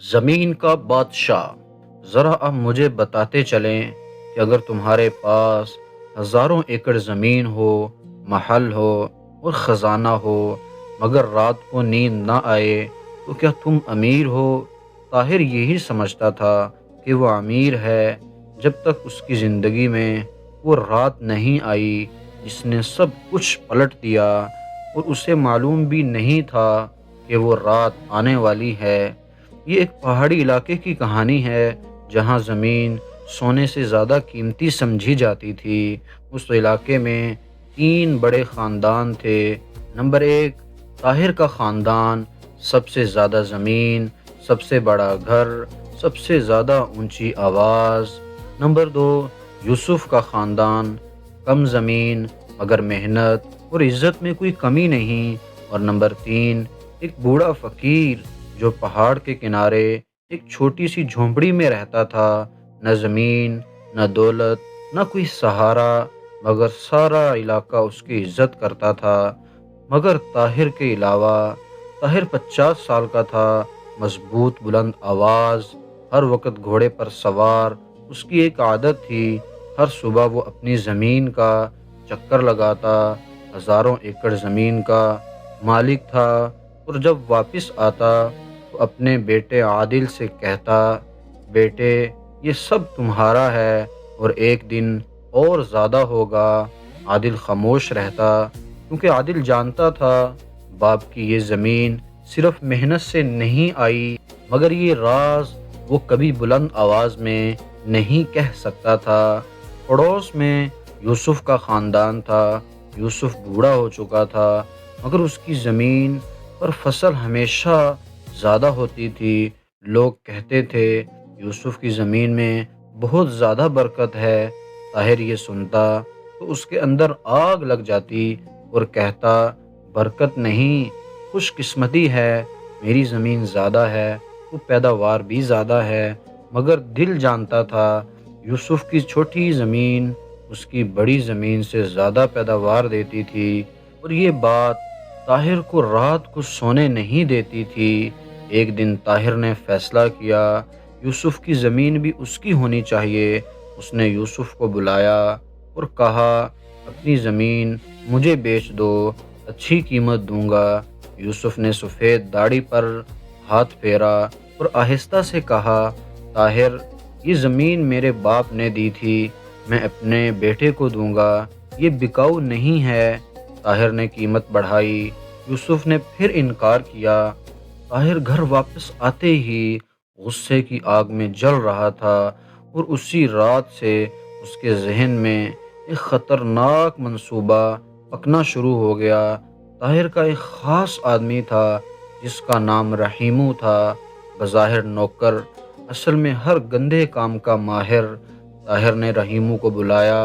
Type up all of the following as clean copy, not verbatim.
زمین کا بادشاہ، ذرا اب مجھے بتاتے چلیں کہ اگر تمہارے پاس ہزاروں ایکڑ زمین ہو، محل ہو اور خزانہ ہو، مگر رات کو نیند نہ آئے تو کیا تم امیر ہو؟ طاہر یہی سمجھتا تھا کہ وہ امیر ہے جب تک اس کی زندگی میں وہ رات نہیں آئی جس نے سب کچھ پلٹ دیا، اور اسے معلوم بھی نہیں تھا کہ وہ رات آنے والی ہے۔ یہ ایک پہاڑی علاقے کی کہانی ہے جہاں زمین سونے سے زیادہ قیمتی سمجھی جاتی تھی۔ اس علاقے میں 3 بڑے خاندان تھے۔ نمبر 1، طاہر کا خاندان، سب سے زیادہ زمین، سب سے بڑا گھر، سب سے زیادہ اونچی آواز۔ نمبر 2، یوسف کا خاندان، کم زمین مگر محنت اور عزت میں کوئی کمی نہیں۔ اور نمبر 3، ایک بوڑھا فقیر جو پہاڑ کے کنارے ایک چھوٹی سی جھونپڑی میں رہتا تھا، نہ زمین، نہ دولت، نہ کوئی سہارا، مگر سارا علاقہ اس کی عزت کرتا تھا۔ مگر طاہر کے علاوہ، طاہر 50 سال کا تھا، مضبوط بلند آواز، ہر وقت گھوڑے پر سوار۔ اس کی ایک عادت تھی، ہر صبح وہ اپنی زمین کا چکر لگاتا، ہزاروں ایکڑ زمین کا مالک تھا، اور جب واپس آتا تو اپنے بیٹے عادل سے کہتا، بیٹے یہ سب تمہارا ہے اور ایک دن اور زیادہ ہوگا۔ عادل خاموش رہتا کیونکہ عادل جانتا تھا باپ کی یہ زمین صرف محنت سے نہیں آئی، مگر یہ راز وہ کبھی بلند آواز میں نہیں کہہ سکتا تھا۔ پڑوس میں یوسف کا خاندان تھا۔ یوسف بوڑھا ہو چکا تھا، مگر اس کی زمین پر فصل ہمیشہ زیادہ ہوتی تھی۔ لوگ کہتے تھے یوسف کی زمین میں بہت زیادہ برکت ہے۔ طاہر یہ سنتا تو اس کے اندر آگ لگ جاتی اور کہتا، برکت نہیں، خوش قسمتی ہے، میری زمین زیادہ ہے تو پیداوار بھی زیادہ ہے۔ مگر دل جانتا تھا یوسف کی چھوٹی زمین اس کی بڑی زمین سے زیادہ پیداوار دیتی تھی، اور یہ بات طاہر کو رات کو سونے نہیں دیتی تھی۔ ایک دن طاہر نے فیصلہ کیا یوسف کی زمین بھی اس کی ہونی چاہیے۔ اس نے یوسف کو بلایا اور کہا، اپنی زمین مجھے بیچ دو، اچھی قیمت دوں گا۔ یوسف نے سفید داڑھی پر ہاتھ پھیرا اور آہستہ سے کہا، طاہر یہ زمین میرے باپ نے دی تھی، میں اپنے بیٹے کو دوں گا، یہ بکاؤ نہیں ہے۔ طاہر نے قیمت بڑھائی، یوسف نے پھر انکار کیا۔ طاہر گھر واپس آتے ہی غصے کی آگ میں جل رہا تھا، اور اسی رات سے اس کے ذہن میں ایک خطرناک منصوبہ پکنا شروع ہو گیا۔ طاہر کا ایک خاص آدمی تھا جس کا نام رحیمو تھا، بظاہر نوکر، اصل میں ہر گندے کام کا ماہر۔ طاہر نے رحیمو کو بلایا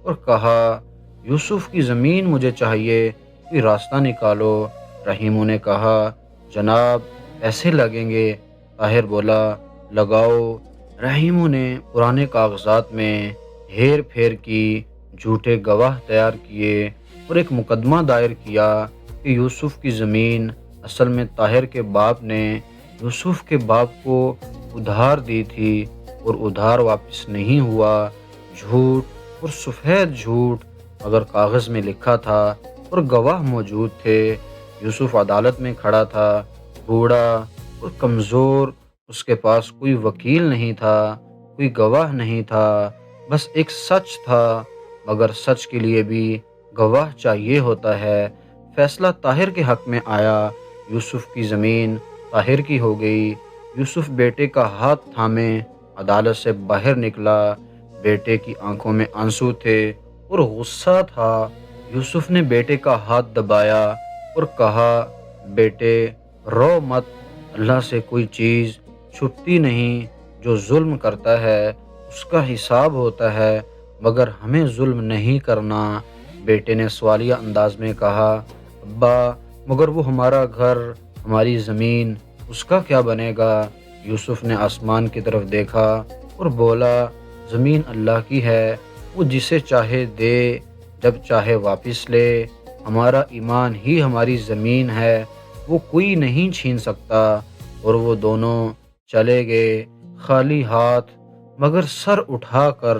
اور کہا، یوسف کی زمین مجھے چاہیے، کوئی راستہ نکالو۔ رحیمو نے کہا، جناب پیسے لگیں گے۔ طاہر بولا، لگاؤ۔ رحیمو نے پرانے کاغذات میں ہیر پھیر کی، جھوٹے گواہ تیار کیے اور ایک مقدمہ دائر کیا کہ یوسف کی زمین اصل میں طاہر کے باپ نے یوسف کے باپ کو ادھار دی تھی، اور ادھار واپس نہیں ہوا۔ جھوٹ اور سفید جھوٹ، مگر کاغذ میں لکھا تھا اور گواہ موجود تھے۔ یوسف عدالت میں کھڑا تھا، بوڑھا اور کمزور، اس کے پاس کوئی وکیل نہیں تھا، کوئی گواہ نہیں تھا، بس ایک سچ تھا، مگر سچ کے لیے بھی گواہ چاہیے ہوتا ہے۔ فیصلہ طاہر کے حق میں آیا، یوسف کی زمین طاہر کی ہو گئی۔ یوسف بیٹے کا ہاتھ تھامے عدالت سے باہر نکلا، بیٹے کی آنکھوں میں آنسو تھے اور غصہ تھا۔ یوسف نے بیٹے کا ہاتھ دبایا اور کہا، بیٹے رو مت، اللہ سے کوئی چیز چھپتی نہیں، جو ظلم کرتا ہے اس کا حساب ہوتا ہے، مگر ہمیں ظلم نہیں کرنا۔ بیٹے نے سوالیہ انداز میں کہا، ابا مگر وہ ہمارا گھر، ہماری زمین، اس کا کیا بنے گا؟ یوسف نے آسمان کی طرف دیکھا اور بولا، زمین اللہ کی ہے، وہ جسے چاہے دے، جب چاہے واپس لے، ہمارا ایمان ہی ہماری زمین ہے، وہ کوئی نہیں چھین سکتا۔ اور وہ دونوں چلے گئے خالی ہاتھ، مگر سر اٹھا کر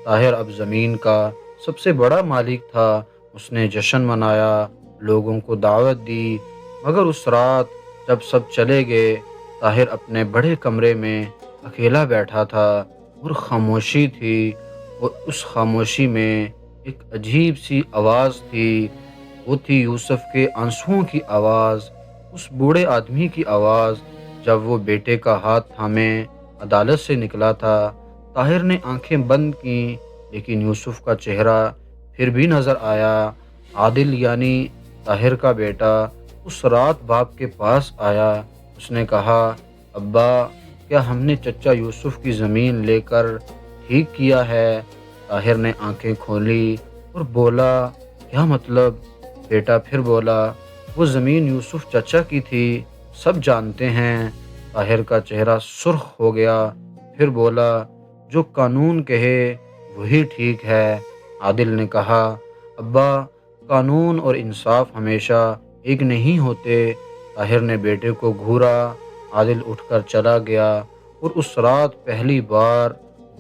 طاہر اب زمین کا سب سے بڑا مالک تھا۔ اس نے جشن منایا، لوگوں کو دعوت دی، مگر اس رات جب سب چلے گئے طاہر اپنے بڑے کمرے میں اکیلا بیٹھا تھا اور خاموشی تھی، اور اس خاموشی میں ایک عجیب سی آواز تھی۔ وہ تھی یوسف کے آنسوؤں کی آواز، اس بوڑھے آدمی کی آواز جب وہ بیٹے کا ہاتھ تھامے عدالت سے نکلا تھا۔ طاہر نے آنکھیں بند کیں، لیکن یوسف کا چہرہ پھر بھی نظر آیا۔ عادل یعنی طاہر کا بیٹا اس رات باپ کے پاس آیا۔ اس نے کہا، ابا، کیا ہم نے چچا یوسف کی زمین لے کر ٹھیک کیا ہے؟ طاہر نے آنکھیں کھولی اور بولا، کیا مطلب؟ بیٹا پھر بولا، وہ زمین یوسف چچا کی تھی، سب جانتے ہیں۔ طاہر کا چہرہ سرخ ہو گیا، پھر بولا، جو قانون کہے وہی ٹھیک ہے۔ عادل نے کہا، ابا، قانون اور انصاف ہمیشہ ایک نہیں ہوتے۔ طاہر نے بیٹے کو گھورا۔ عادل اٹھ کر چلا گیا، اور اس رات پہلی بار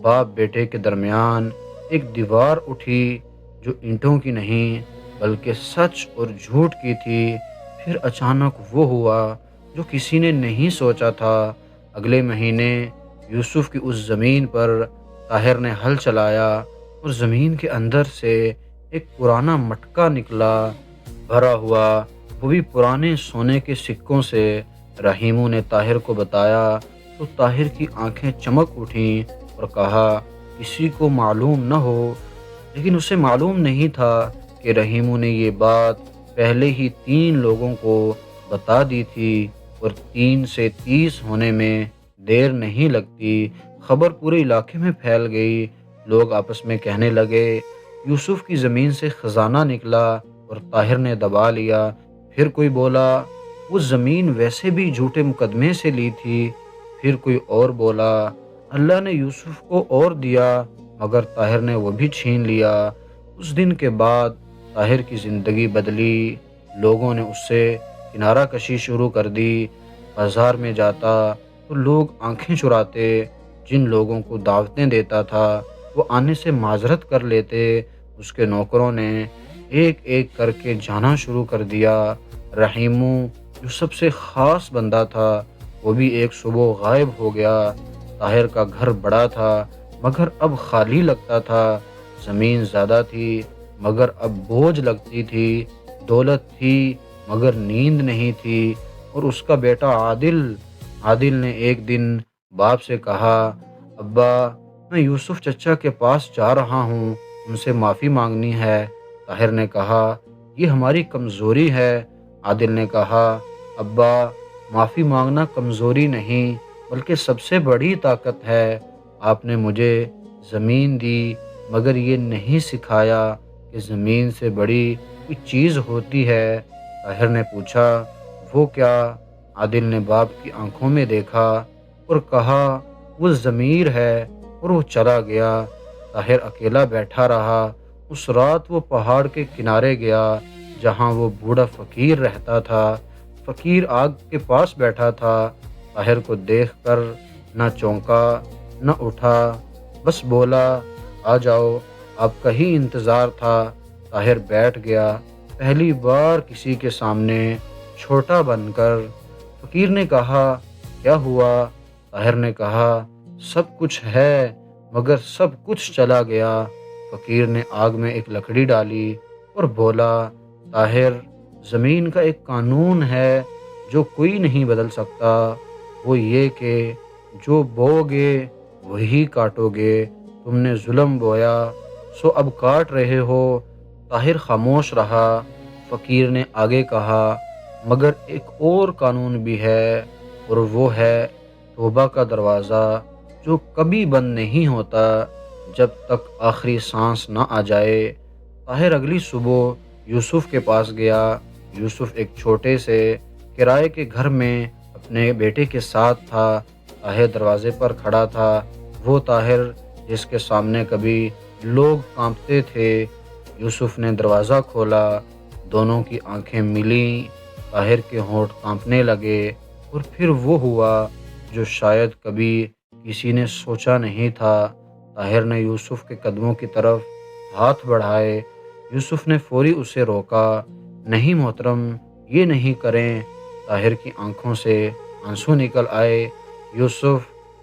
باپ بیٹے کے درمیان ایک دیوار اٹھی، جو اینٹوں کی نہیں بلکہ سچ اور جھوٹ کی تھی۔ پھر اچانک وہ ہوا جو کسی نے نہیں سوچا تھا۔ اگلے مہینے یوسف کی اس زمین پر طاہر نے ہل چلایا، اور زمین کے اندر سے ایک پرانا مٹکا نکلا، بھرا ہوا، وہ بھی پرانے سونے کے سکوں سے۔ رحیمو نے طاہر کو بتایا تو طاہر کی آنکھیں چمک اٹھیں اور کہا، کسی کو معلوم نہ ہو۔ لیکن اسے معلوم نہیں تھا کہ رحیمو نے یہ بات پہلے ہی 3 لوگوں کو بتا دی تھی، اور 3 سے 30 ہونے میں دیر نہیں لگتی۔ خبر پورے علاقے میں پھیل گئی۔ لوگ آپس میں کہنے لگے، یوسف کی زمین سے خزانہ نکلا اور طاہر نے دبا لیا۔ پھر کوئی بولا، وہ زمین ویسے بھی جھوٹے مقدمے سے لی تھی۔ پھر کوئی اور بولا، اللہ نے یوسف کو اور دیا، مگر طاہر نے وہ بھی چھین لیا۔ اس دن کے بعد طاہر کی زندگی بدلی۔ لوگوں نے اس سے کنارہ کشی شروع کر دی۔ بازار میں جاتا تو لوگ آنکھیں چراتے۔ جن لوگوں کو دعوتیں دیتا تھا وہ آنے سے معذرت کر لیتے۔ اس کے نوکروں نے ایک ایک کر کے جانا شروع کر دیا۔ رحیمو جو سب سے خاص بندہ تھا، وہ بھی ایک صبح غائب ہو گیا۔ طاہر کا گھر بڑا تھا مگر اب خالی لگتا تھا۔ زمین زیادہ تھی مگر اب بوجھ لگتی تھی۔ دولت تھی مگر نیند نہیں تھی۔ اور اس کا بیٹا عادل نے ایک دن باپ سے کہا، ابا، میں یوسف چچا کے پاس جا رہا ہوں، ان سے معافی مانگنی ہے۔ طاہر نے کہا، یہ ہماری کمزوری ہے۔ عادل نے کہا، ابا، معافی مانگنا کمزوری نہیں بلکہ سب سے بڑی طاقت ہے۔ آپ نے مجھے زمین دی مگر یہ نہیں سکھایا کہ زمین سے بڑی کوئی چیز ہوتی ہے۔ طاہر نے پوچھا، وہ کیا؟ عادل نے باپ کی آنکھوں میں دیکھا اور کہا، وہ ضمیر ہے، اور وہ چلا گیا۔ طاہر اکیلا بیٹھا رہا۔ اس رات وہ پہاڑ کے کنارے گیا جہاں وہ بوڑھا فقیر رہتا تھا۔ فقیر آگ کے پاس بیٹھا تھا۔ طاہر کو دیکھ کر نہ چونکا نہ اٹھا، بس بولا، آ جاؤ، آپ کا ہی انتظار تھا۔ طاہر بیٹھ گیا، پہلی بار کسی کے سامنے چھوٹا بن کر۔ فقیر نے کہا، کیا ہوا؟ طاہر نے کہا، سب کچھ ہے مگر سب کچھ چلا گیا۔ فقیر نے آگ میں ایک لکڑی ڈالی اور بولا، طاہر، زمین کا ایک قانون ہے جو کوئی نہیں بدل سکتا، وہ یہ کہ جو بو گے وہی کاٹو گے۔ تم نے ظلم بویا سو اب کاٹ رہے ہو۔ طاہر خاموش رہا۔ فقیر نے آگے کہا، مگر ایک اور قانون بھی ہے، اور وہ ہے توبہ کا دروازہ جو کبھی بند نہیں ہوتا جب تک آخری سانس نہ آ جائے۔ طاہر اگلی صبح یوسف کے پاس گیا۔ یوسف ایک چھوٹے سے کرائے کے گھر میں اپنے بیٹے کے ساتھ تھا۔ طاہر دروازے پر کھڑا تھا، وہ طاہر جس کے سامنے کبھی لوگ کانپتے تھے۔ یوسف نے دروازہ کھولا، دونوں کی آنکھیں ملیں۔ طاہر کے ہونٹ کانپنے لگے، اور پھر وہ ہوا جو شاید کبھی کسی نے سوچا نہیں تھا۔ طاہر نے یوسف کے قدموں کی طرف ہاتھ بڑھائے۔ یوسف نے فوری اسے روکا۔ نہیں محترم، یہ نہیں کریں۔ طاہر کی آنکھوں سے آنسو نکل آئے۔ یوسف،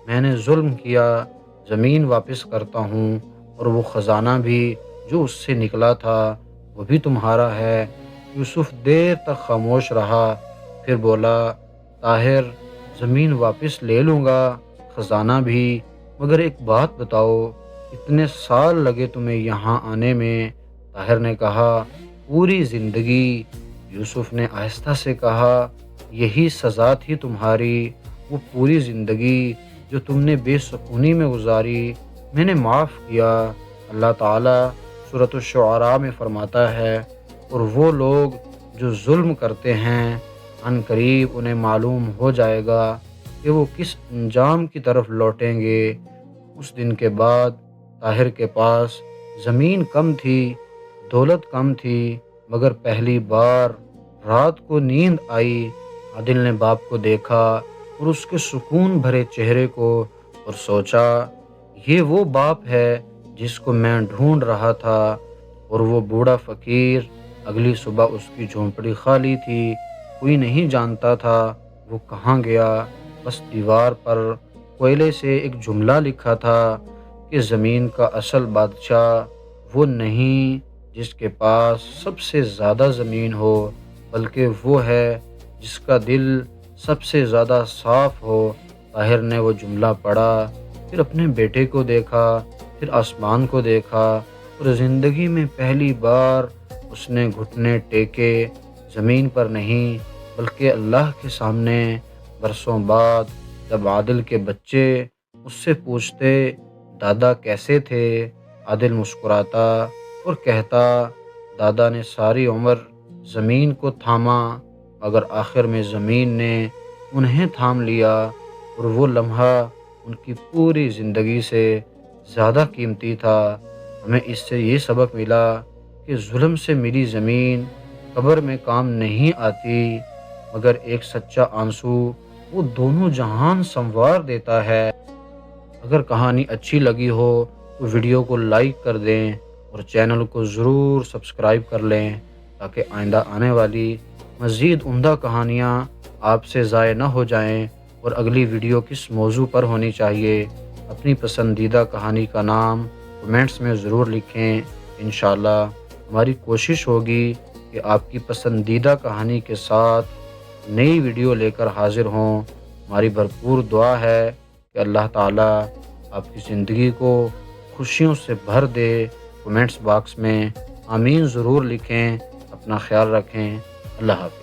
میں نے ظلم کیا، زمین واپس کرتا ہوں، اور وہ خزانہ بھی جو اس سے نکلا تھا وہ بھی تمہارا ہے۔ یوسف دیر تک خاموش رہا، پھر بولا، طاہر، زمین واپس لے لوں گا، خزانہ بھی، مگر ایک بات بتاؤ، اتنے سال لگے تمہیں یہاں آنے میں؟ طاہر نے کہا، پوری زندگی۔ یوسف نے آہستہ سے کہا، یہی سزا تھی تمہاری، وہ پوری زندگی جو تم نے بے سکونی میں گزاری، میں نے معاف کیا۔ اللہ تعالیٰ سورۃ الشعراء میں فرماتا ہے، اور وہ لوگ جو ظلم کرتے ہیں عن قریب انہیں معلوم ہو جائے گا کہ وہ کس انجام کی طرف لوٹیں گے۔ اس دن کے بعد طاہر کے پاس زمین کم تھی، دولت کم تھی، مگر پہلی بار رات کو نیند آئی۔ عادل نے باپ کو دیکھا اور اس کے سکون بھرے چہرے کو، اور سوچا، یہ وہ باپ ہے جس کو میں ڈھونڈ رہا تھا۔ اور وہ بوڑھا فقیر، اگلی صبح اس کی جھونپڑی خالی تھی، کوئی نہیں جانتا تھا وہ کہاں گیا۔ بس دیوار پر کوئلے سے ایک جملہ لکھا تھا کہ زمین کا اصل بادشاہ وہ نہیں جس کے پاس سب سے زیادہ زمین ہو، بلکہ وہ ہے جس کا دل سب سے زیادہ صاف ہو۔ طاہر نے وہ جملہ پڑھا، پھر اپنے بیٹے کو دیکھا، پھر آسمان کو دیکھا، اور زندگی میں پہلی بار اس نے گھٹنے ٹیکے، زمین پر نہیں بلکہ اللہ کے سامنے۔ برسوں بعد جب عادل کے بچے اس سے پوچھتے، دادا کیسے تھے، عادل مسکراتا اور کہتا، دادا نے ساری عمر زمین کو تھاما، مگر آخر میں زمین نے انہیں تھام لیا، اور وہ لمحہ ان کی پوری زندگی سے زیادہ قیمتی تھا۔ ہمیں اس سے یہ سبق ملا کہ ظلم سے ملی زمین قبر میں کام نہیں آتی، مگر ایک سچا آنسو وہ دونوں جہان سنوار دیتا ہے۔ اگر کہانی اچھی لگی ہو تو ویڈیو کو لائک کر دیں اور چینل کو ضرور سبسکرائب کر لیں، تاکہ آئندہ آنے والی مزید عمدہ کہانیاں آپ سے ضائع نہ ہو جائیں۔ اور اگلی ویڈیو کس موضوع پر ہونی چاہیے، اپنی پسندیدہ کہانی کا نام کمنٹس میں ضرور لکھیں۔ انشاءاللہ ہماری کوشش ہوگی کہ آپ کی پسندیدہ کہانی کے ساتھ نئی ویڈیو لے کر حاضر ہوں۔ ہماری بھرپور دعا ہے کہ اللہ تعالیٰ آپ کی زندگی کو خوشیوں سے بھر دے۔ کمنٹس باکس میں آمین ضرور لکھیں۔ اپنا خیال رکھیں۔ اللہ حافظ۔